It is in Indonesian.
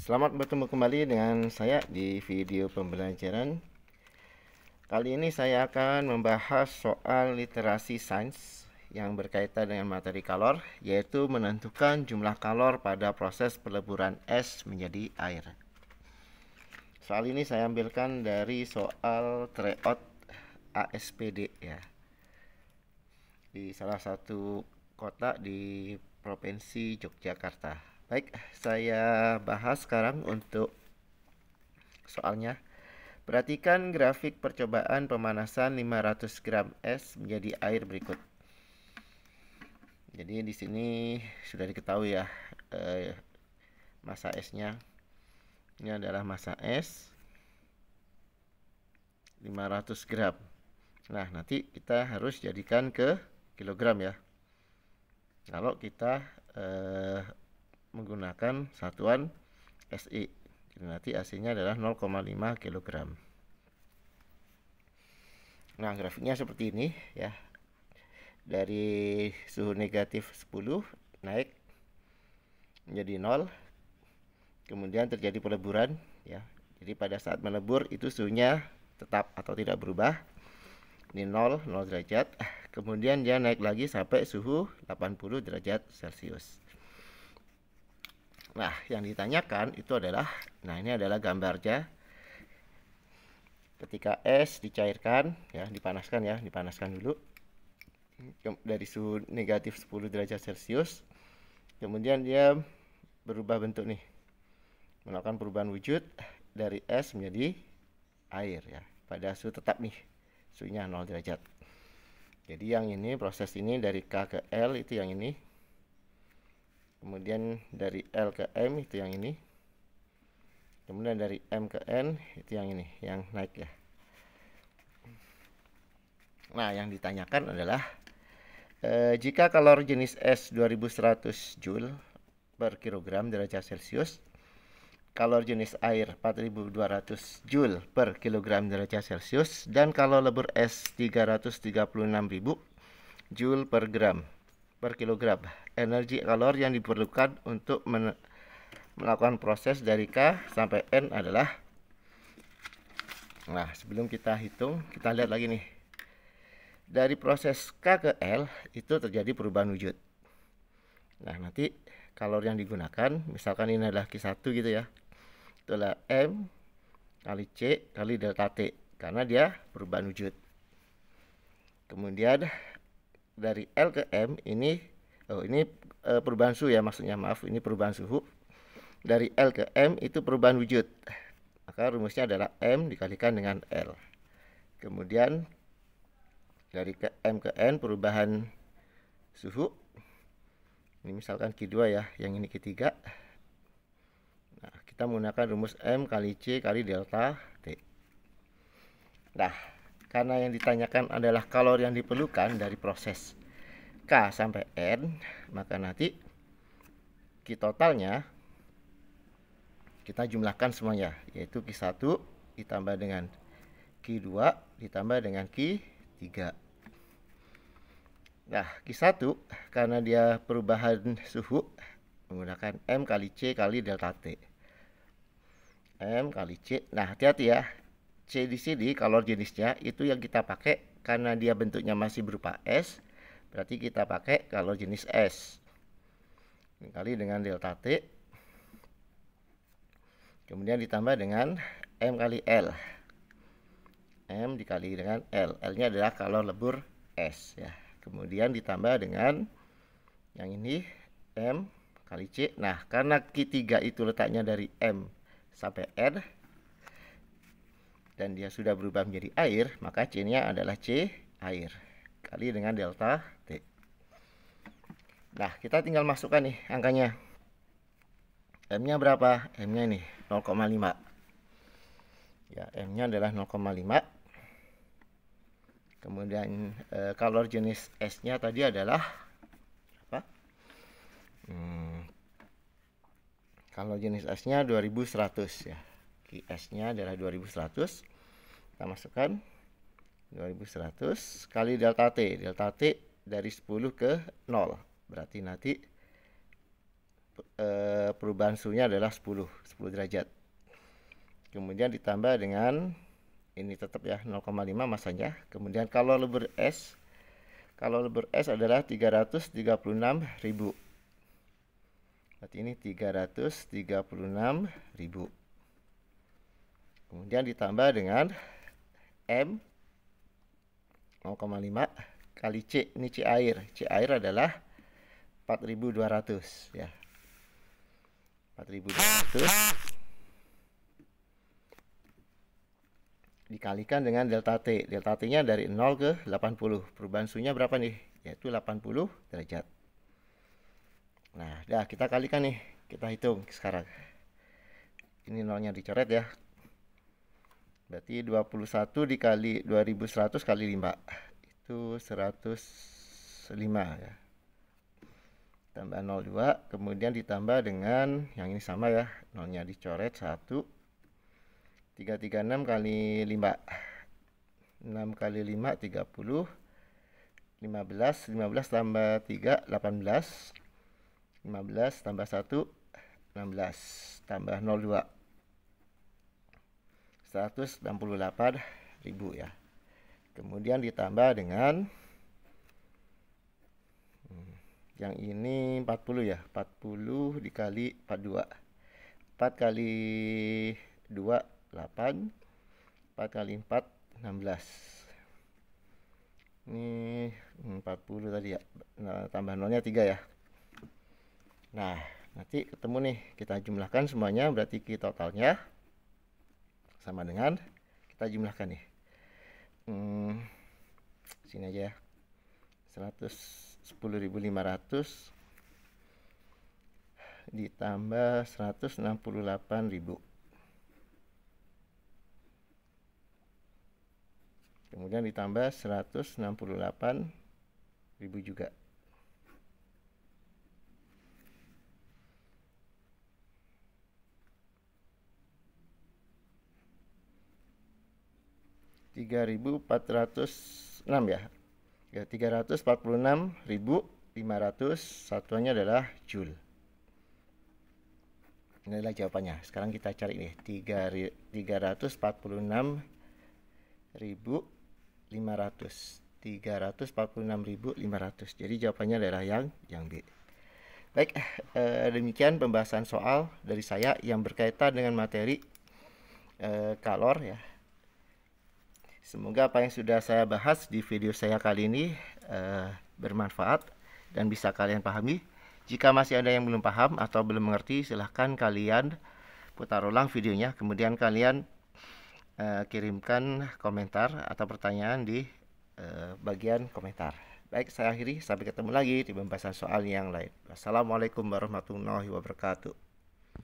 Selamat bertemu kembali dengan saya di video pembelajaran. Kali ini saya akan membahas soal literasi sains yang berkaitan dengan materi kalor, yaitu menentukan jumlah kalor pada proses peleburan es menjadi air. Soal ini saya ambilkan dari soal tryout ASPD ya, di salah satu kota di Provinsi Yogyakarta. Baik, saya bahas sekarang untuk soalnya. Perhatikan grafik percobaan pemanasan 500 gram es menjadi air berikut. Jadi di sini sudah diketahui ya, massa esnya. Ini adalah massa es 500 gram. Nah, nanti kita harus jadikan ke kilogram ya. Kalau kita menggunakan satuan SI, nanti AC-nya adalah 0,5 kg. Nah, grafiknya seperti ini ya. Dari suhu negatif 10 naik menjadi 0, kemudian terjadi peleburan ya. Jadi pada saat melebur itu suhunya tetap atau tidak berubah. Ini 0 derajat. Kemudian dia naik lagi sampai suhu 80 derajat Celcius. Nah, yang ditanyakan itu adalah, nah ini adalah gambarnya. Ketika es dicairkan ya, dipanaskan dulu dari suhu negatif 10 derajat Celcius, kemudian dia berubah bentuk nih, melakukan perubahan wujud dari es menjadi air ya, pada suhu tetap nih, suhunya 0 derajat. Jadi yang ini, proses ini dari K ke L itu yang ini, kemudian dari L ke M itu yang ini, kemudian dari M ke N itu yang ini, yang naik ya. Nah, yang ditanyakan adalah jika kalor jenis es 2100 Joule per kilogram derajat Celcius, kalor jenis air 4200 Joule per kilogram derajat Celcius, dan kalor lebur es 336.000 Joule per gram per kilogram. Energi kalor yang diperlukan untuk melakukan proses dari K sampai N adalah, nah sebelum kita hitung, kita lihat lagi nih. Dari proses K ke L itu terjadi perubahan wujud. Nah, nanti kalor yang digunakan, misalkan ini adalah Q1 gitu ya, itulah M kali C kali delta T, karena dia perubahan wujud. Kemudian dari L ke M ini, ini perubahan suhu ya, maksudnya maaf, ini perubahan suhu. Dari L ke M itu perubahan wujud, maka rumusnya adalah M dikalikan dengan L. Kemudian dari M ke N perubahan suhu, ini misalkan Q2 ya, yang ini Q3. Nah, kita menggunakan rumus M kali C kali delta T. Nah, karena yang ditanyakan adalah kalor yang diperlukan dari proses K sampai N, maka nanti Q totalnya kita jumlahkan semuanya, yaitu Q1 ditambah dengan Q2 ditambah dengan Q3. Nah, Q1 karena dia perubahan suhu menggunakan M kali C kali delta T. M kali C. Nah, hati-hati ya. C di sini kalor jenisnya itu yang kita pakai karena dia bentuknya masih berupa es, berarti kita pakai kalor jenis es. Kali dengan delta T. Kemudian ditambah dengan M kali L. M dikali dengan L. L-nya adalah kalor lebur es ya. Kemudian ditambah dengan yang ini M kali C. Nah, karena Q3 itu letaknya dari M sampai N dan dia sudah berubah menjadi air, maka C-nya adalah C air kali dengan delta T. Nah, kita tinggal masukkan nih angkanya. M-nya berapa? M-nya ini 0,5. Ya, M-nya adalah 0,5. Kemudian kalor jenis S-nya tadi adalah apa? Kalor jenis S-nya 2100 ya. S-nya adalah 2100. Kita masukkan 2100 kali delta T. Delta T dari 10 ke 0. Berarti nanti perubahan suhunya adalah 10 derajat. Kemudian ditambah dengan ini tetap ya 0,5 masanya. Kemudian kalau lebur es adalah 336.000. Berarti ini 336.000. Kemudian ditambah dengan M 0,5 kali C. Ini C air. C air adalah 4.200 ya. 4.200 dikalikan dengan delta T. Delta T-nya dari 0 ke 80. Perubahan suhunya berapa nih? Yaitu 80 derajat. Nah, dah kita kalikan nih. Kita hitung sekarang. Ini nolnya dicoret ya. Berarti 21 dikali 2100 kali 5. Itu 105 ya. Tambah 02, kemudian ditambah dengan yang ini sama ya. Nolnya dicoret 1. 336 kali 5. 6 kali 5 30. 15 tambah 3 18. 15 tambah 1 16 tambah 02 168.000 ya. Kemudian ditambah dengan yang ini 40 ya. 40 dikali 42. 4 kali 2 8. 4 kali 4 16. Ini 40 tadi ya. Nah, tambah nolnya 3 ya. Nah, nanti ketemu nih. Kita jumlahkan semuanya, berarti totalnya sama dengan kita jumlahkan nih. Sini aja ya. 110.500 ditambah 168.000. Kemudian ditambah 168.000 juga. (3.406) ya. 346.500 satuannya adalah joule. Ini adalah jawabannya. Sekarang kita cari nih 346.500. 346.500. Jadi jawabannya adalah yang B. Baik, demikian pembahasan soal dari saya yang berkaitan dengan materi kalor ya. Semoga apa yang sudah saya bahas di video saya kali ini bermanfaat dan bisa kalian pahami. Jika masih ada yang belum paham atau belum mengerti, silahkan kalian putar ulang videonya. Kemudian kalian kirimkan komentar atau pertanyaan di bagian komentar. Baik, saya akhiri. Sampai ketemu lagi di pembahasan soal yang lain. Wassalamualaikum warahmatullahi wabarakatuh.